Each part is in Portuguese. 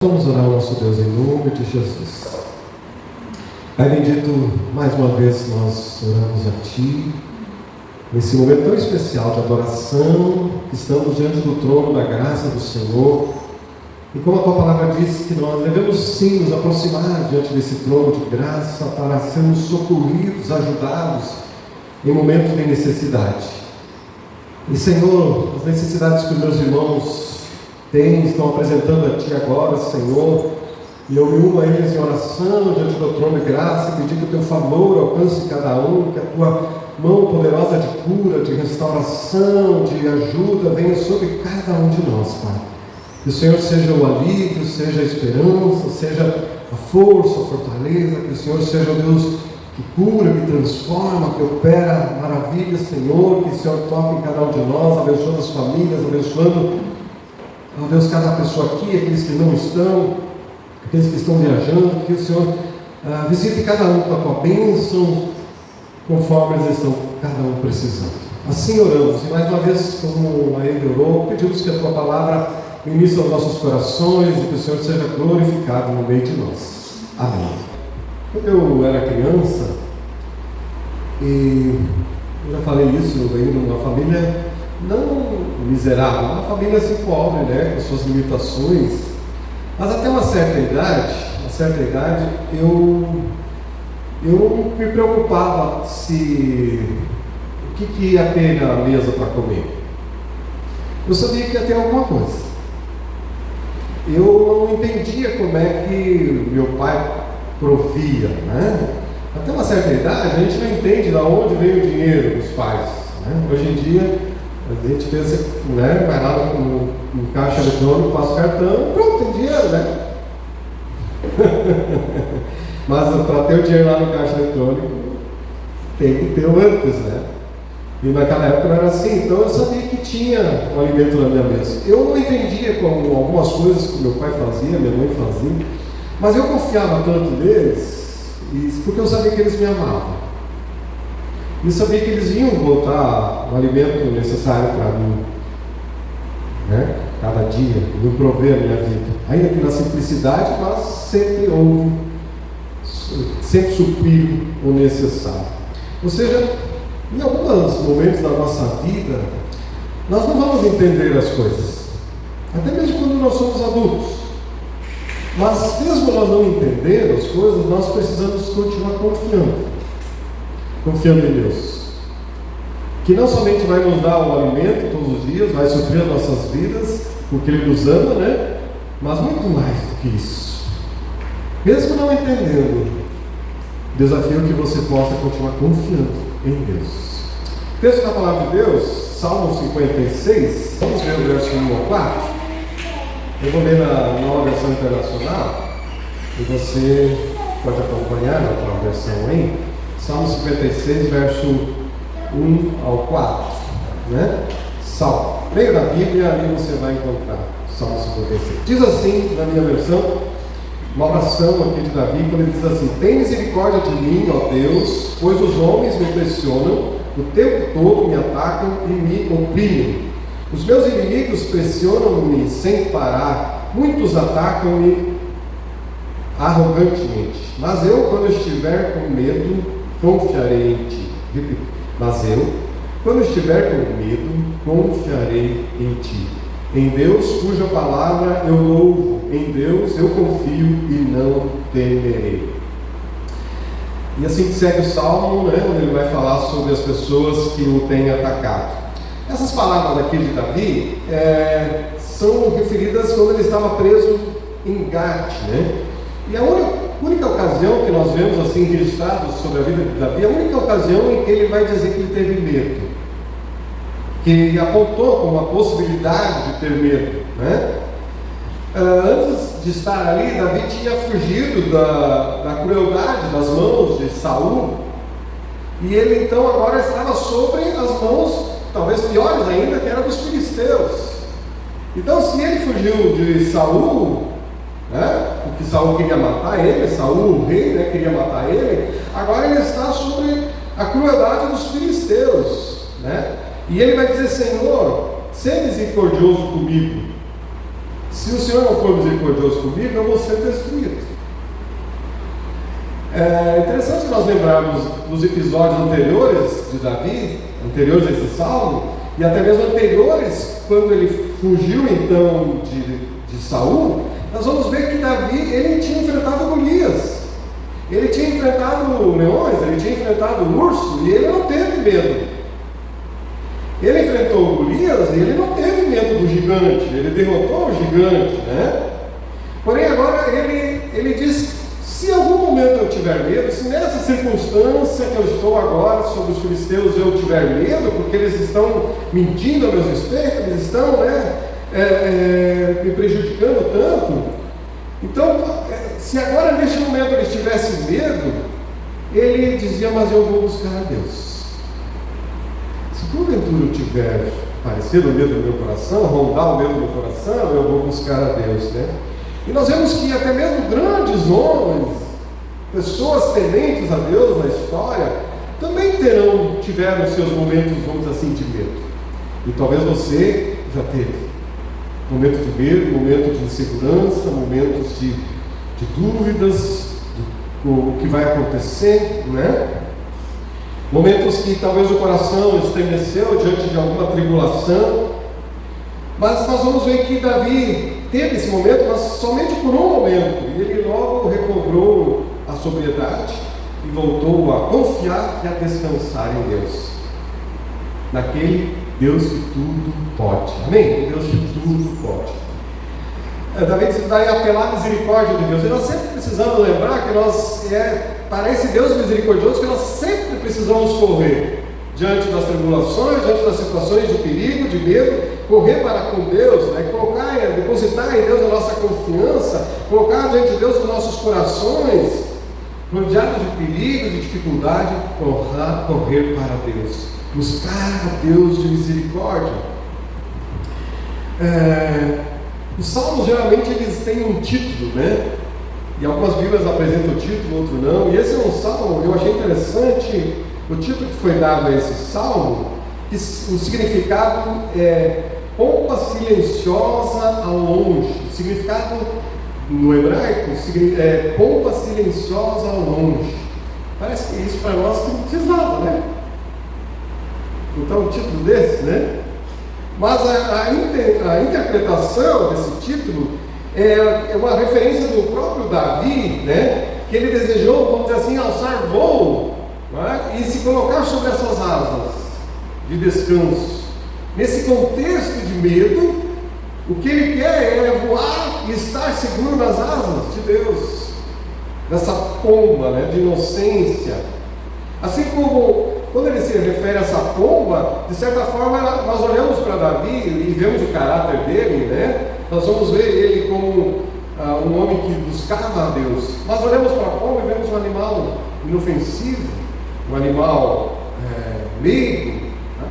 Vamos orar ao nosso Deus em nome de Jesus. Pai bendito, mais uma vez nós oramos a Ti, nesse momento tão especial de adoração, que estamos diante do trono da graça do Senhor. E como a Tua palavra diz que nós devemos sim nos aproximar diante desse trono de graça para sermos socorridos, ajudados em momentos de necessidade. E Senhor, as necessidades que os meus irmãos estão apresentando a Ti agora, Senhor, e eu me uno a eles em oração diante do trono de graça, pedir que o Teu favor alcance cada um, que a Tua mão poderosa de cura, de restauração, de ajuda venha sobre cada um de nós, Pai. Que o Senhor seja o alívio, seja a esperança, seja a força, a fortaleza, que o Senhor seja o Deus que cura, que transforma, que opera maravilhas, Senhor, que o Senhor toque em cada um de nós, abençoando as famílias, abençoando, ó Deus, cada pessoa aqui, aqueles que não estão, aqueles que estão viajando, que o Senhor visite cada um com a Tua bênção, conforme eles estão cada um precisando. Assim oramos, e mais uma vez, como a Ele orou, pedimos que a Tua palavra ministre aos nossos corações e que o Senhor seja glorificado no meio de nós. Amém. Quando eu era criança, e eu já falei isso, eu venho de uma família não miserável, uma família assim pobre, né, com suas limitações, mas até uma certa idade, eu me preocupava o que ia ter na mesa para comer. Eu sabia que ia ter alguma coisa. Eu não entendia como é que meu pai provia, né? Até uma certa idade, a gente não entende de onde veio o dinheiro dos pais, né? Hoje em dia, a gente pensa, né? Vai lá no caixa eletrônico, passa o cartão, pronto, tem dinheiro, né? Mas para ter o dinheiro lá no caixa eletrônico, tem que ter o antes, né? E naquela época não era assim, então eu sabia que tinha um alimento na minha mesa. Eu não entendia como algumas coisas que meu pai fazia, minha mãe fazia, mas eu confiava tanto neles, porque eu sabia que eles me amavam. E sabia que eles iam botar o alimento necessário para mim, né? Cada dia, me prover a minha vida. Ainda que na simplicidade, mas sempre suprir o necessário. Ou seja, em alguns momentos da nossa vida, nós não vamos entender as coisas, até mesmo quando nós somos adultos. Mas mesmo nós não entendendo as coisas, nós precisamos continuar confiando em Deus, que não somente vai nos dar o alimento todos os dias, vai suprir as nossas vidas, porque Ele nos ama, né? Mas muito mais do que isso. Mesmo não entendendo, desafio que você possa continuar confiando em Deus. Texto da palavra de Deus, Salmo 56, vamos ver o verso 1 ao 4. Eu vou ler na nova versão internacional, e você pode acompanhar na tua versão aí. Salmo 56, verso 1 ao 4, né? Salmo. Leia da Bíblia, ali você vai encontrar Salmo 56. Diz assim, na minha versão, uma oração aqui de Davi, quando ele diz assim: tem misericórdia de mim, ó Deus, pois os homens me pressionam, o tempo todo me atacam e me oprimem. Os meus inimigos pressionam-me sem parar, muitos atacam-me arrogantemente. Mas eu, quando estiver com medo, confiarei em Ti. Mas eu, quando estiver com medo, confiarei em Ti. Em Deus, cuja palavra eu louvo, em Deus eu confio e não temerei. E assim que segue o Salmo, né, onde ele vai falar sobre as pessoas que o têm atacado. Essas palavras aqui de Davi são referidas quando ele estava preso em Gate, né? E a única ocasião que nós vemos assim registrados sobre a vida de Davi, a única ocasião em que ele vai dizer que ele teve medo, que apontou como uma possibilidade de ter medo, né? Antes de estar ali, Davi tinha fugido da crueldade das mãos de Saul, e ele então agora estava sobre as mãos, talvez piores ainda, que eram dos filisteus. Então, se ele fugiu de Saul, né, porque Saul queria matar ele, Saul, o rei, né, queria matar ele, agora ele está sobre a crueldade dos filisteus, né? E ele vai dizer: Senhor, seja misericordioso comigo. Se o Senhor não for misericordioso comigo, eu vou ser destruído. É interessante nós lembrarmos dos episódios anteriores de Davi, anteriores a esse salmo, e até mesmo anteriores, quando ele fugiu então de Saul. Nós vamos ver que Davi, ele tinha enfrentado Golias, ele tinha enfrentado leões, ele tinha enfrentado urso, e ele não teve medo. Ele enfrentou Golias e ele não teve medo do gigante, ele derrotou o gigante, né? Porém agora ele diz: se em algum momento eu tiver medo, se nessa circunstância que eu estou agora sobre os filisteus eu tiver medo, porque eles estão mentindo a meu respeito, eles estão me prejudicando tanto, então, se agora neste momento ele tivesse medo, ele dizia: mas eu vou buscar a Deus. Se porventura eu tiver parecido o medo no meu coração, rondar o medo no meu coração, eu vou buscar a Deus, né? E nós vemos que até mesmo grandes homens, pessoas tementes a Deus na história, também tiveram seus momentos, vamos dizer assim, de medo. E talvez você já teve momentos de medo, momentos de insegurança, momentos de dúvidas do que vai acontecer, né? Momentos que talvez o coração estremeceu diante de alguma tribulação. Mas nós vamos ver que Davi teve esse momento, mas somente por um momento, e ele logo recobrou a sobriedade e voltou a confiar e a descansar em Deus, naquele Deus que tudo pode. Amém? Deus que tudo pode. Davi vai apelar à misericórdia de Deus, e nós sempre precisamos lembrar que para esse Deus misericordioso, que nós sempre precisamos correr diante das tribulações, diante das situações de perigo, de medo, correr para com Deus, né? Depositar em Deus a nossa confiança, colocar diante de Deus os nossos corações, rodeados de perigos e dificuldade, correr para Deus, buscar a Deus de misericórdia. Os salmos geralmente eles têm um título, né? E algumas bíblias apresentam o título, outro não. E esse é um salmo, eu achei interessante o título que foi dado a esse salmo, que o significado é pompa silenciosa ao longe. O significado no hebraico é pompa silenciosa ao longe. Parece que isso para nós não diz nada, né? Então, um título desse, né? Mas a interpretação desse título é uma referência do próprio Davi, né? Que ele desejou, vamos dizer assim, alçar voo, né? E se colocar sobre essas asas de descanso. Nesse contexto de medo, o que ele quer é voar e estar seguro nas asas de Deus, nessa pomba, né, de inocência. Assim como quando ele se refere a essa pomba, de certa forma nós olhamos para Davi e vemos o caráter dele, né? Nós vamos ver ele como um homem que buscava a Deus. Nós olhamos para a pomba e vemos um animal inofensivo, um animal meigo, né?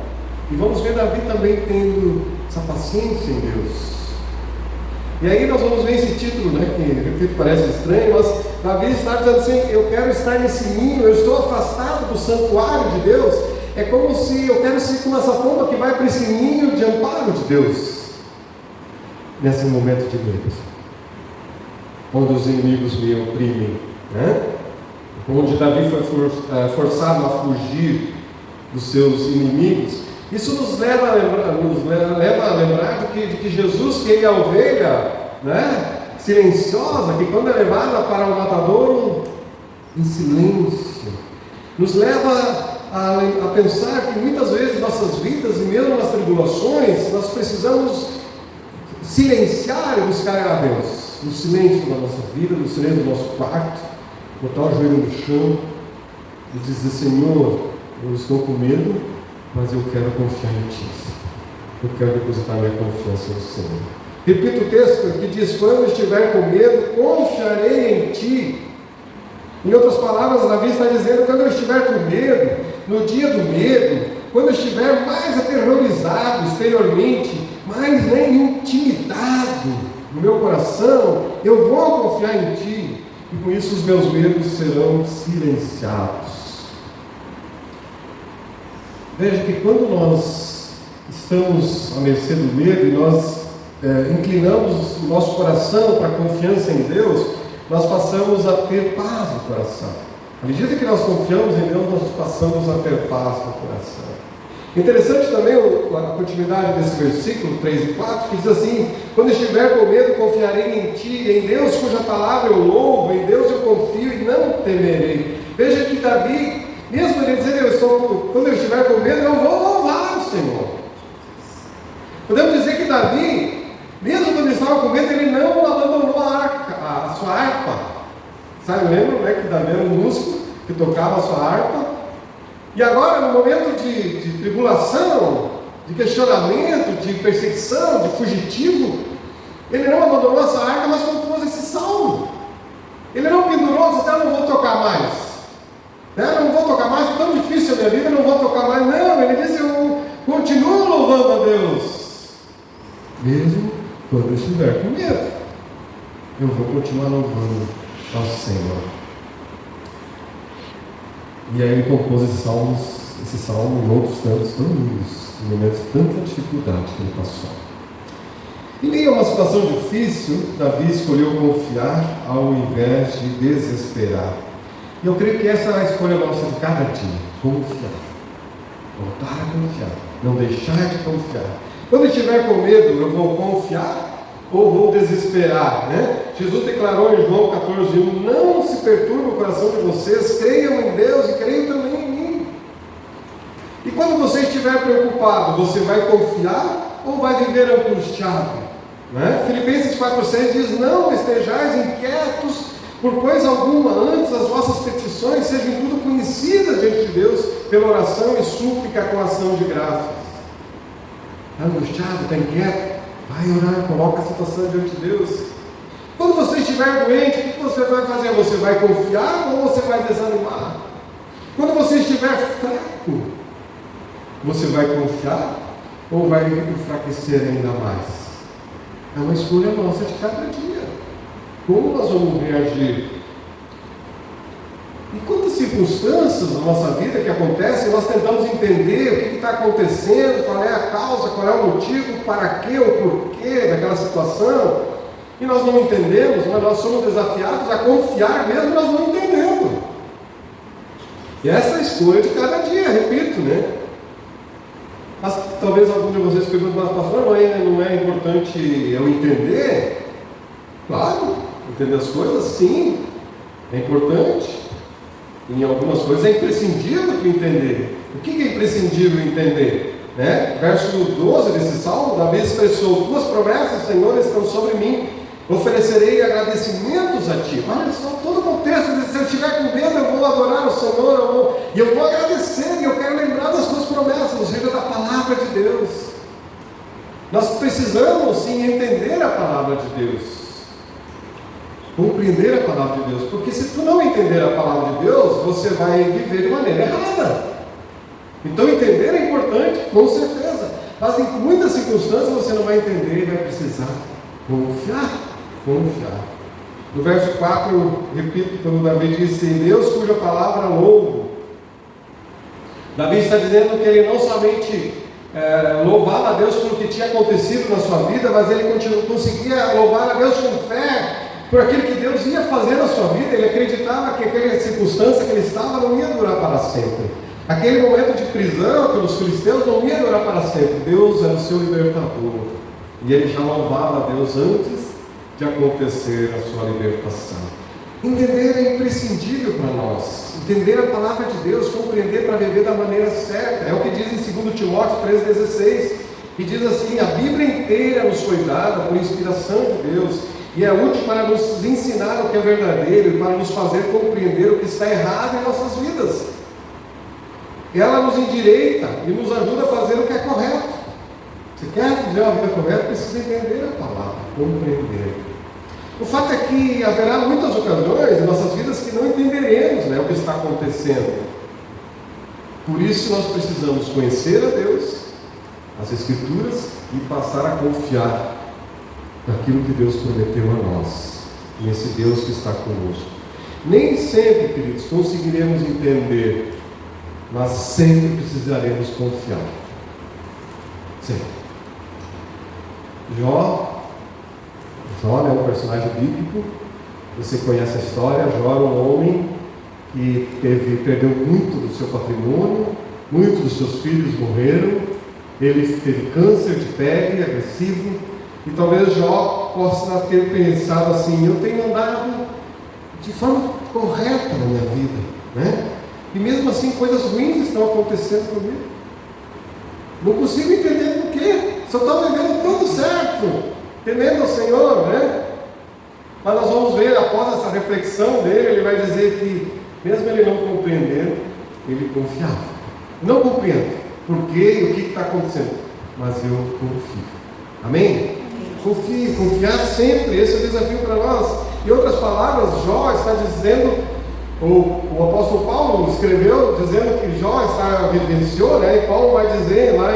E vamos ver Davi também tendo essa paciência em Deus. E aí nós vamos ver esse título, né, que repito, parece estranho, mas Davi está dizendo assim: eu quero estar nesse ninho, eu estou afastado do santuário de Deus. É como se eu quero ser como essa pomba que vai para esse ninho de amparo de Deus, nesse momento de medo, onde os inimigos me oprimem, né? Onde Davi foi forçado a fugir dos seus inimigos. Isso nos leva a lembrar de que Jesus, que ele é a ovelha, né, silenciosa, que quando é levada para o matadouro, em silêncio, nos leva a pensar que muitas vezes nossas vidas, e mesmo nas tribulações, nós precisamos silenciar e buscar a Deus, no silêncio da nossa vida, no silêncio do nosso quarto, botar o joelho no chão e dizer: Senhor, eu estou com medo, mas eu quero confiar em Ti. Eu quero depositar minha confiança no Senhor. Repito o texto que diz: quando estiver com medo, confiarei em Ti. Em outras palavras, Davi está dizendo: quando eu estiver com medo, no dia do medo, quando eu estiver mais aterrorizado exteriormente, mais intimidado no meu coração, eu vou confiar em Ti, e com isso os meus medos serão silenciados. Veja que quando nós estamos à mercê do medo e nós inclinamos o nosso coração para a confiança em Deus, nós passamos a ter paz no coração. À medida que nós confiamos em Deus, nós passamos a ter paz no coração. Interessante também a continuidade desse versículo 3 e 4, que diz assim: quando estiver com medo, confiarei em ti, em Deus cuja palavra eu louvo, em Deus eu confio e não temerei. Veja que Davi, mesmo ele dizendo, quando eu estiver com medo, eu vou louvar o Senhor. Podemos dizer que Davi, mesmo quando ele estava com medo, ele não abandonou a sua harpa. Sabe, lembra, né, que Davi era um músico que tocava a sua harpa? E agora, no momento de tribulação, de questionamento, de perseguição, de fugitivo, ele não abandonou essa harpa, mas compôs esse salmo. Ele não pendurou, disse: não vou tocar mais. Não vou tocar mais, é tão difícil a minha vida, não vou tocar mais. Não, ele disse: eu continuo louvando a Deus. Mesmo quando eu estiver com medo, eu vou continuar louvando ao Senhor. E aí ele compôs esse salmo e outros tantos tão lindos, em momentos de tanta dificuldade que ele passou. Em meio a uma situação difícil, Davi escolheu confiar ao invés de desesperar. E eu creio que essa é a escolha nossa de cada dia: confiar. Voltar a confiar, não deixar de confiar. Quando estiver com medo, eu vou confiar ou vou desesperar, né? Jesus declarou em João 14:1: não se perturbe o coração de vocês, creiam em Deus e creiam também em mim. E quando você estiver preocupado, você vai confiar ou vai viver angustiado? Né? Filipenses 4:6 diz: não estejais inquietos por coisa alguma, antes as vossas petições sejam tudo conhecidas diante de Deus pela oração e súplica com ação de graças. Está angustiado, está inquieto? Vai orar, coloca a situação diante de Deus. Quando você estiver doente, o que você vai fazer? Você vai confiar ou você vai desanimar? Quando você estiver fraco, você vai confiar ou vai enfraquecer ainda mais? É uma escolha nossa de cada dia. Como nós vamos reagir? E quantas circunstâncias na nossa vida que acontecem, nós tentamos entender o que está acontecendo, qual é a causa, qual é o motivo, para quê ou porquê daquela situação, e nós não entendemos, mas nós somos desafiados a confiar mesmo nós não entendendo. E essa é a escolha de cada dia, repito, né? Mas talvez algum de vocês perguntem: mas pastor, não é importante eu entender? Claro, entender as coisas, sim, é importante. Em algumas coisas é imprescindível tu entender. O que é imprescindível entender? Né? Verso 12 desse salmo, Davi expressou: tuas promessas, Senhor, estão sobre mim, oferecerei agradecimentos a ti. Olha só, todo o contexto: se eu estiver com medo, eu vou adorar o Senhor, e eu vou agradecer, e eu quero lembrar das tuas promessas, ou seja, da palavra de Deus. Nós precisamos sim entender a palavra de Deus, compreender a palavra de Deus, porque se tu não entender a palavra de Deus, você vai viver de maneira errada. Então entender é importante, com certeza, mas em muitas circunstâncias você não vai entender e vai precisar confiar. No verso 4, repito, quando Davi disse: em Deus cuja palavra louvo. Davi está dizendo que ele não somente louvava a Deus pelo que tinha acontecido na sua vida, mas ele conseguia louvar a Deus com fé por aquilo que Deus ia fazer na sua vida. Ele acreditava que aquela circunstância que ele estava não ia durar para sempre. Aquele momento de prisão pelos filisteus não ia durar para sempre. Deus era o seu libertador. E ele já louvava a Deus antes de acontecer a sua libertação. Entender é imprescindível para nós. Entender a palavra de Deus, compreender para viver da maneira certa. É o que diz em 2 Timóteo 3,16, que diz assim: a Bíblia inteira nos foi dada por inspiração de Deus, e é útil para nos ensinar o que é verdadeiro e para nos fazer compreender o que está errado em nossas vidas. Ela nos endireita e nos ajuda a fazer o que é correto. Se quer viver uma vida correta, precisa entender a palavra, compreender. O fato é que haverá muitas ocasiões em nossas vidas que não entenderemos, né, o que está acontecendo. Por isso nós precisamos conhecer a Deus, as Escrituras, e passar a confiar naquilo que Deus prometeu a nós, nesse Deus que está conosco. Nem sempre, queridos, conseguiremos entender, mas sempre precisaremos confiar. Sempre. Jó Jó é um personagem bíblico, você conhece a história. Jó era um homem que perdeu muito do seu patrimônio, muitos dos seus filhos morreram, ele teve câncer de pele agressivo, e talvez Jó possa ter pensado assim: eu tenho andado de forma correta na minha vida, né? E mesmo assim coisas ruins estão acontecendo comigo, não consigo entender por quê, só estou vivendo tudo certo, temendo ao Senhor, né? Mas nós vamos ver, após essa reflexão dele, ele vai dizer que mesmo ele não compreendendo, ele confiava. Não compreendo por quê e o que está acontecendo, mas eu confio. Amém? Confie, confiar sempre, esse é o desafio para nós. Em outras palavras, Jó está dizendo, o apóstolo Paulo escreveu dizendo que Jó vivenciou, né? E Paulo vai dizer lá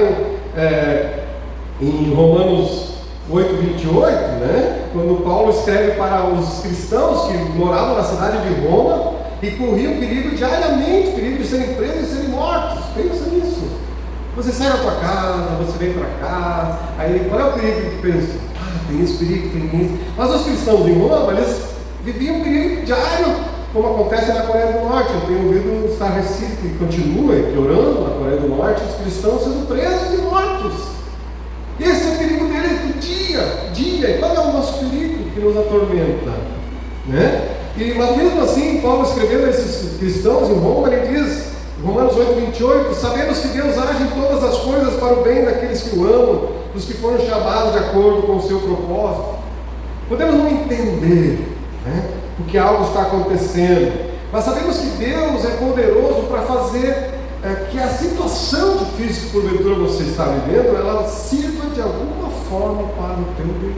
em Romanos 8:28, né? Quando Paulo escreve para os cristãos que moravam na cidade de Roma e corriam perigo diariamente, perigo de serem presos e serem mortos. Pensa nisso. Você sai da tua casa, você vem para cá, aí qual é o perigo que pensa? Tem esse perigo, tem isso. Mas os cristãos em Roma, eles viviam perigo diário, como acontece na Coreia do Norte. Eu tenho ouvido estarrecido que continua piorando na Coreia do Norte, os cristãos sendo presos e mortos. Esse é o perigo deles do dia. E qual é o nosso perigo que nos atormenta? Né? Mas mesmo assim, Paulo escrevendo a esses cristãos em Roma, ele diz, em Romanos 8:28, sabemos que Deus age em todas as coisas para o bem daqueles que o amam, dos que foram chamados de acordo com o seu propósito. Podemos não entender, né, porque algo está acontecendo, mas sabemos que Deus é poderoso para fazer que a situação difícil que porventura você está vivendo, ela sirva de alguma forma para o teu bem.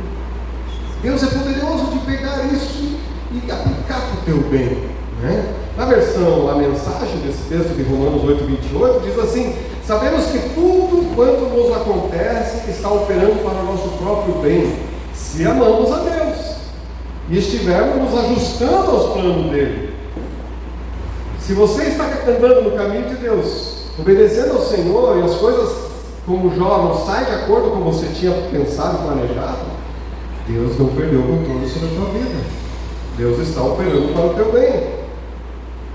Deus é poderoso de pegar isso e aplicar para o teu bem, né? Na versão, a mensagem desse texto de Romanos 8:28 diz assim: sabemos que tudo quanto nos acontece está operando para o nosso próprio bem, se amamos a Deus e estivermos nos ajustando aos planos dele. Se você está andando no caminho de Deus, obedecendo ao Senhor, e as coisas como Jó não saem de acordo com você tinha pensado e planejado, Deus não perdeu o controle sobre a tua vida. Deus está operando para o teu bem,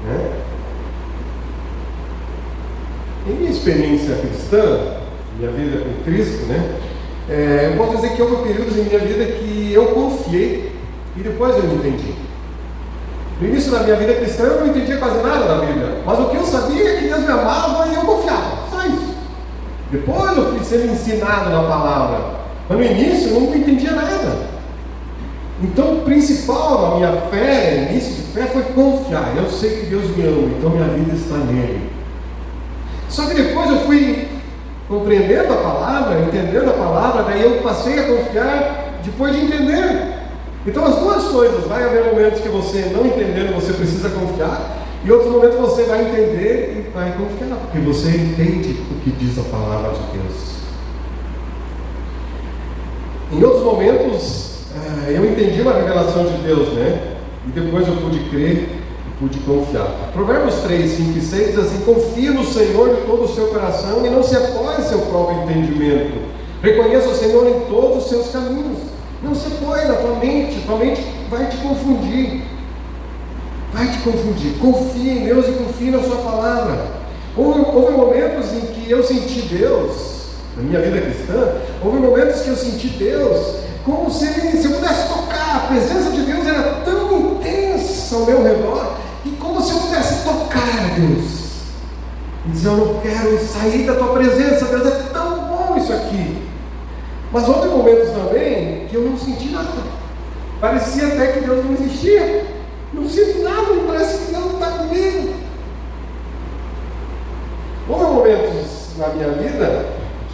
né? Em minha experiência cristã, minha vida com Cristo, né? Eu posso dizer que houve períodos em minha vida que eu confiei e depois eu não entendi. No início da minha vida cristã eu não entendia quase nada da Bíblia, mas o que eu sabia é que Deus me amava e eu confiava, só isso. Depois eu fui sendo ensinado na palavra, mas no início eu não entendia nada. Então o principal da minha fé, início de fé, foi confiar. Eu sei que Deus me ama, então minha vida está nele. Só que depois eu fui compreendendo a palavra, entendendo a palavra, daí eu passei a confiar depois de entender. Então as duas coisas, vai haver momentos que você não entendendo, você precisa confiar, e outros momentos você vai entender e vai confiar, porque você entende o que diz a palavra de Deus. Em outros momentos, eu entendi uma revelação de Deus, né? E depois eu pude crer e pude confiar. Provérbios 3, 5 e 6 diz assim: confie no Senhor de todo o seu coração e não se apoie em seu próprio entendimento. Reconheça o Senhor em todos os seus caminhos. Não se apoie na tua mente vai te confundir. Vai te confundir. Confie em Deus e confie na sua palavra. Houve momentos em que eu senti Deus, na minha vida cristã, houve momentos que eu senti Deus como se eu pudesse tocar. A presença de Deus era tão intensa ao meu redor, que como se eu pudesse tocar a Deus e dizer: eu não quero sair da tua presença, Deus, é tão bom isso aqui. Mas houve momentos também que eu não senti nada, parecia até que Deus não existia. Não sinto nada, não parece que Deus não está comigo. Houve momentos na minha vida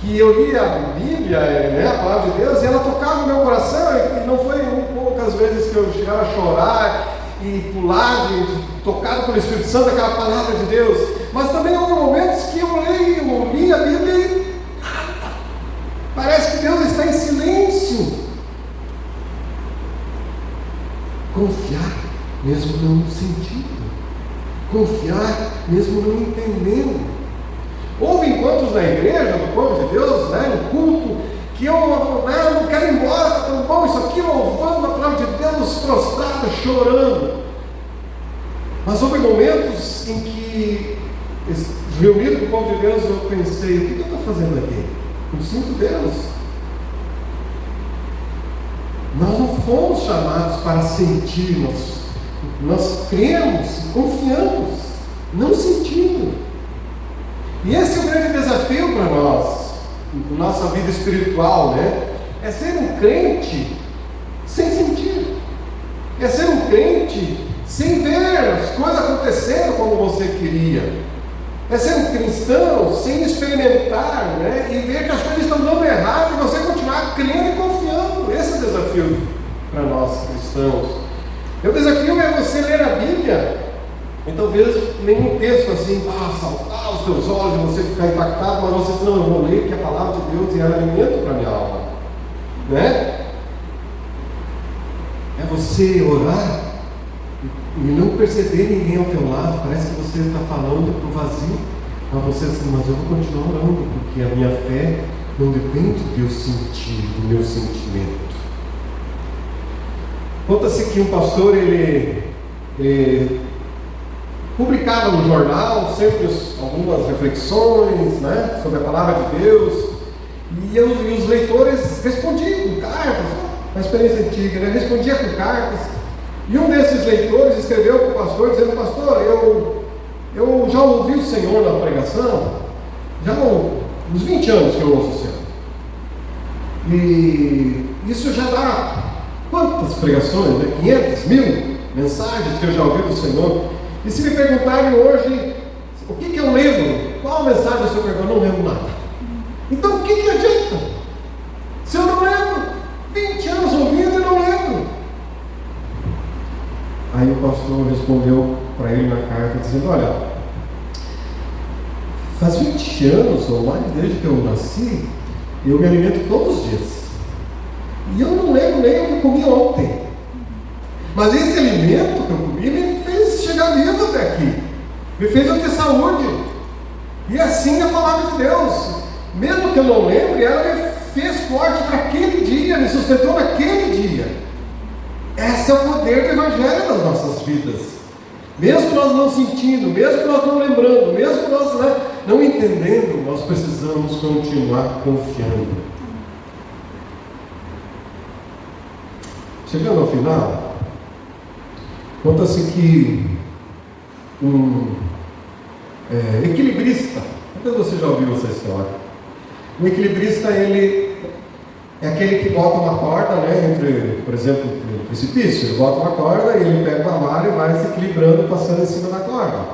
que eu lia a Bíblia, né, a palavra de Deus, e ela tocava no meu coração, e não foi poucas vezes que eu chegava a chorar e pular, tocado pelo Espírito Santo, aquela palavra de Deus. Mas também houve momentos que eu li a Bíblia e parece que Deus está em silêncio. Confiar mesmo não sentindo, confiar mesmo não entendendo. Houve encontros na igreja, do povo de Deus, né, no culto, que eu não quero ir embora, está tão bom isso aqui, louvando a palavra de Deus, prostrado, chorando. Mas houve momentos em que, reunido com o povo de Deus, eu pensei, o que eu estou fazendo aqui? Eu sinto Deus. Nós não fomos chamados para sentir, nós cremos, confiamos, não sentindo. E esse é o grande desafio para nós, na nossa vida espiritual, né? É ser um crente sem sentir, é ser um crente sem ver as coisas acontecendo como você queria, é ser um cristão sem experimentar, né? E ver que as coisas estão dando errado e você continuar crendo e confiando. Esse é o desafio para nós cristãos. O desafio é você ler a Bíblia e talvez nenhum texto assim, saltar os teus olhos e você ficar impactado, mas você diz, não, eu vou ler porque a palavra de Deus é alimento para a minha alma, né? É você orar e não perceber ninguém ao teu lado, parece que você está falando para o vazio, mas você assim, mas eu vou continuar orando, porque a minha fé não depende de eu sentir, do meu sentimento. Conta-se que um pastor, ele publicava no jornal sempre algumas reflexões, né, sobre a palavra de Deus, e os leitores respondiam com cartas, uma experiência antiga, né, respondia com cartas, e um desses leitores escreveu para o pastor, dizendo, pastor, eu já ouvi o Senhor na pregação, já uns 20 anos que eu ouço o Senhor, e isso já dá quantas pregações, né? 500, 1000 mensagens que eu já ouvi do Senhor. E se me perguntarem hoje o que eu lembro, qual mensagem o Senhor pregou, eu não lembro nada. Então o que adianta? Se eu não lembro, 20 anos ouvindo e não lembro. Aí o pastor respondeu para ele na carta dizendo, olha, faz 20 anos ou mais desde que eu nasci, eu me alimento todos os dias. E eu não lembro nem o que eu comi ontem. Mas esse alimento que eu comi me fez chegar vivo até aqui. Me fez eu ter saúde. E assim a palavra de Deus. Mesmo que eu não lembre, ela me fez forte para aquele dia, me sustentou naquele dia. Esse é o poder do Evangelho nas nossas vidas. Mesmo nós não sentindo, mesmo nós não lembrando, mesmo nós não entendendo, nós precisamos continuar confiando. Chegando ao final, conta-se que um equilibrista, talvez você já ouviu essa história, um equilibrista, ele é aquele que bota uma corda, né, entre, por exemplo, um precipício, ele bota uma corda e ele pega uma vara e vai se equilibrando, passando em cima da corda.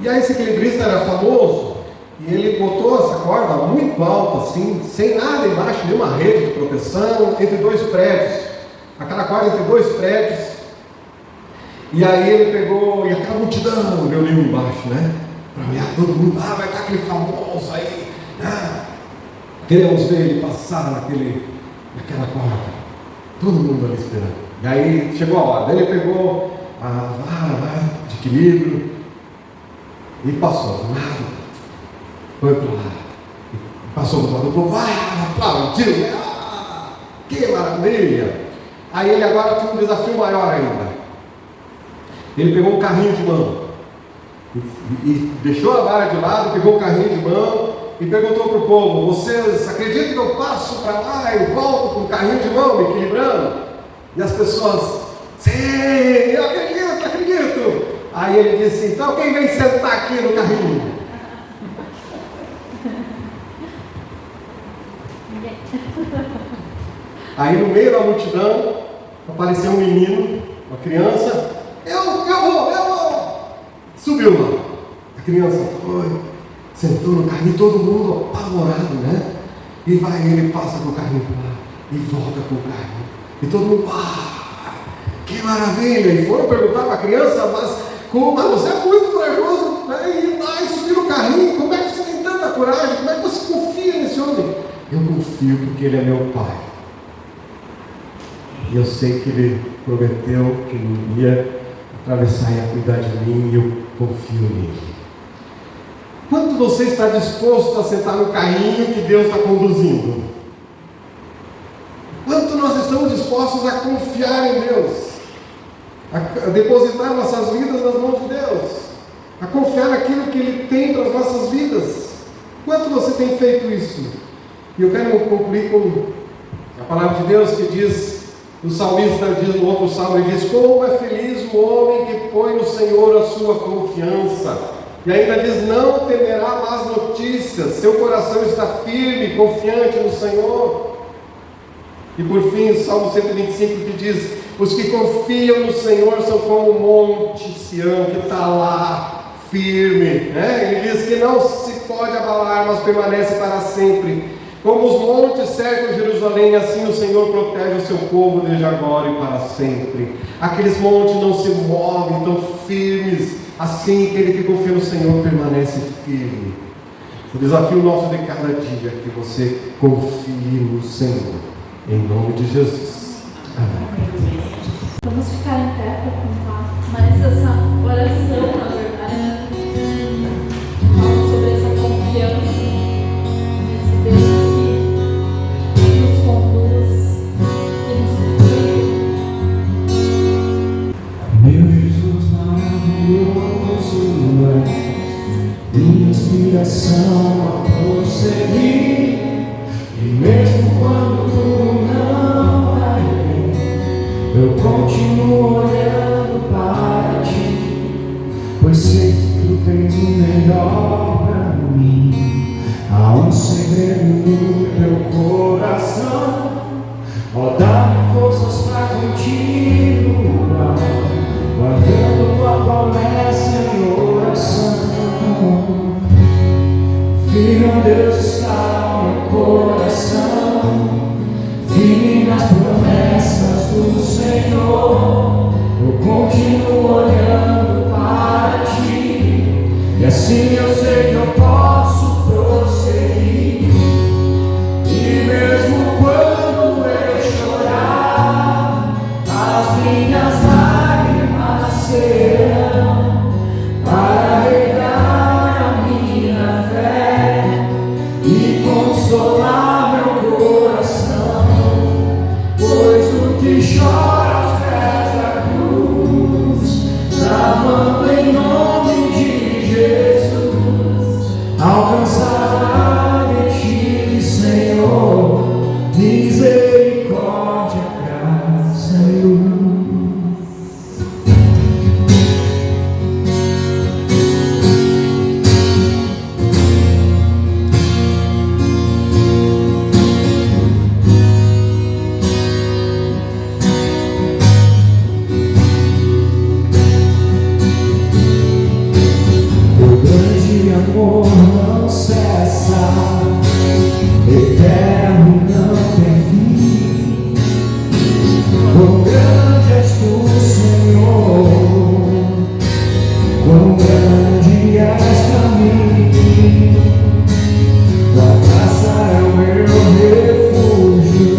E aí esse equilibrista era famoso, e ele botou essa corda muito alta, assim, sem nada embaixo, nenhuma rede de proteção, entre dois prédios. Aquela corda entre dois prédios, e aí ele pegou, e aquela multidão reuniu embaixo, né? Para olhar todo mundo, vai estar aquele famoso aí, queremos ver ele passar naquela corda, todo mundo ali esperando. E aí chegou a hora, ele pegou a vara de equilíbrio e passou, do lado, foi para lá, e passou do lado do povo, aplaudiu, que maravilha! Aí ele agora tinha um desafio maior ainda. Ele pegou um carrinho de mão e deixou a vara de lado, pegou o carrinho de mão e perguntou para o povo, vocês acreditam que eu passo para lá e volto com o carrinho de mão, me equilibrando? E as pessoas, sim, eu acredito. Aí ele disse, então quem vem sentar aqui no carrinho? Aí no meio da multidão apareceu um menino, uma criança, eu vou, subiu lá, a criança foi, sentou no carrinho, todo mundo apavorado, né? E vai ele, passa com o carrinho para lá, e volta com o carrinho, e todo mundo, que maravilha, e foram perguntar para a criança, mas você é muito corajoso, né? E lá e subir no carrinho, como é que você tem tanta coragem, como é que você confia nesse homem? Eu confio porque ele é meu pai. E eu sei que ele prometeu que ele ia atravessar e cuidar de mim, e eu confio nele. Quanto você está disposto a sentar no carrinho que Deus está conduzindo? dispostos a confiar em Deus, a depositar nossas vidas nas mãos de Deus, a confiar naquilo que Ele tem para as nossas vidas. Quanto você tem feito isso? E eu quero concluir com a palavra de Deus que diz, o salmista diz no outro salmo, ele diz: como é feliz o homem que põe no Senhor a sua confiança. E ainda diz: não temerá más notícias, seu coração está firme, confiante no Senhor. E por fim, o Salmo 125 que diz: os que confiam no Senhor são como o monte Sião, que está lá, firme, né? Ele diz que não se pode abalar, mas permanece para sempre. Como os montes cercam Jerusalém, assim o Senhor protege o seu povo desde agora e para sempre. Aqueles montes não se movem, estão firmes. Assim, aquele que confia no Senhor permanece firme. O desafio nosso de cada dia é que você confie no Senhor. Em nome de Jesus. Amém. Vamos ficar em pé para contar mais essa oração, na verdade. Fala sobre essa confiança nesse Deus que nos conduz, que nos cuida. Meu Jesus maravilhoso é minha inspiração a prosseguir, e mesmo quando não vai bem, eu continuo olhando para ti, pois sei que tu tens o melhor para mim. Há um segredo no teu coração, ó, dá-me forças para continuar, guardando tua promessa em oração. Filho, Deus está no coração, firme nas promessas do Senhor. Eu continuo olhando para ti, e assim eu sei que eu posso prosseguir. E mesmo quando eu chorar, as minhas lágrimas serão para regar a minha fé e consolar meu coração, pois o que chora aos pés da cruz, clamando em nome de Jesus, alcançará de ti, Senhor, misericórdia, graça e luz. O grande amor não cessa, eterno não tem fim. Quão grande és tu, Senhor, quão grande és pra mim. Tua graça é o meu refúgio,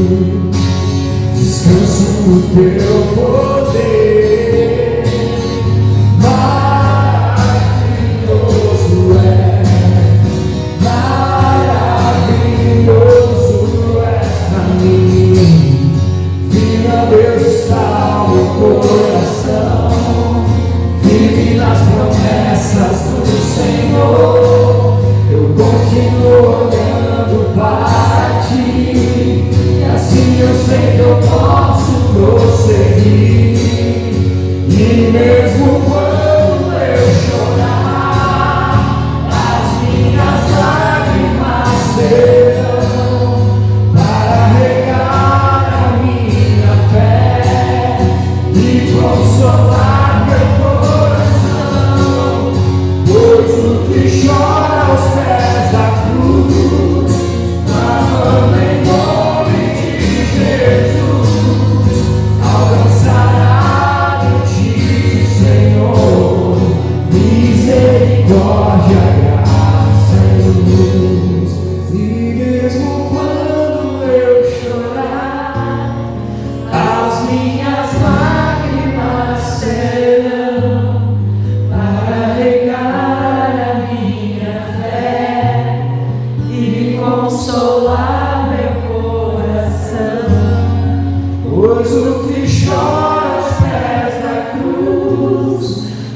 descanso no teu poder. Maravilhoso és pra mim. Viva Deus está no coração, vive nas promessas do Senhor. Eu continuo olhando para ti, e assim eu sei que eu posso prosseguir. E mesmo quando eu chorar, as minhas lágrimas serão para regar a minha fé e consolar meu coração, pois o que chora aos pés da cruz, clamando em nome de Jesus, alcançará de ti, Senhor, misericórdia, graça e luz. E mesmo quando eu chorar, as minhas lágrimas serão para regar a minha fé e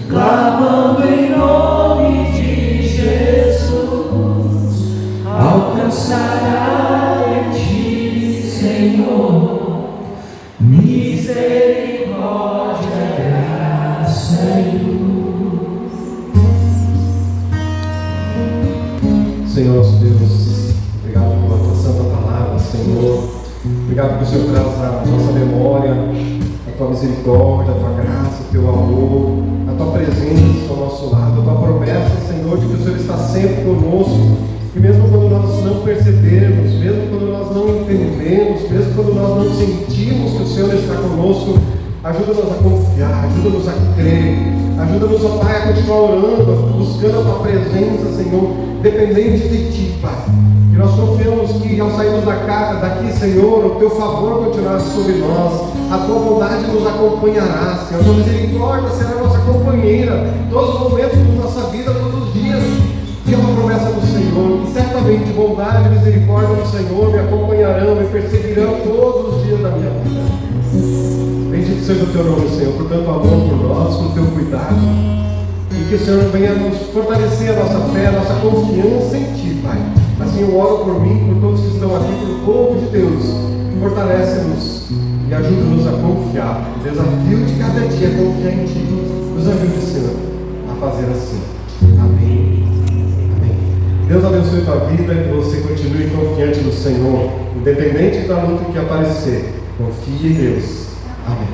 clamando em nome de Jesus, alcançará em ti, Senhor, misericórdia, graça e luz. Senhor nosso Deus, obrigado pela tua santa palavra, Senhor. Obrigado por o Senhor traz a nossa memória, a tua misericórdia, a tua graça, o teu amor, a tua presença ao nosso lado, a tua promessa, Senhor, de que o Senhor está sempre conosco. E mesmo quando nós não percebemos, mesmo quando nós não entendemos, mesmo quando nós não sentimos que o Senhor está conosco, ajuda-nos a confiar, ajuda-nos a crer, ajuda-nos, ó Pai, a continuar orando, buscando a tua presença, Senhor, dependente de ti, Pai. E nós confiamos que ao sairmos daqui, Senhor, o teu favor continuará sobre nós, a tua bondade nos acompanhará, Senhor, a tua misericórdia será a nossa companheira, todos os momentos da nossa vida, todos os dias. Que é uma promessa do Senhor, que certamente bondade e misericórdia do Senhor me acompanharão, me perseguirão todos os dias da minha vida. Bendito seja o teu nome, Senhor, por tanto amor por nós, por teu cuidado. E que o Senhor venha nos fortalecer a nossa fé, a nossa confiança em ti, Pai. Assim eu oro por mim, por todos que estão aqui, pelo povo de Deus. Fortalece-nos e ajuda-nos a confiar. O desafio de cada dia é confiar em ti. Nos ajude, Senhor, a fazer assim. Amém. Deus abençoe a tua vida, que você continue confiante no Senhor, independente da luta que aparecer. Confie em Deus. Amém.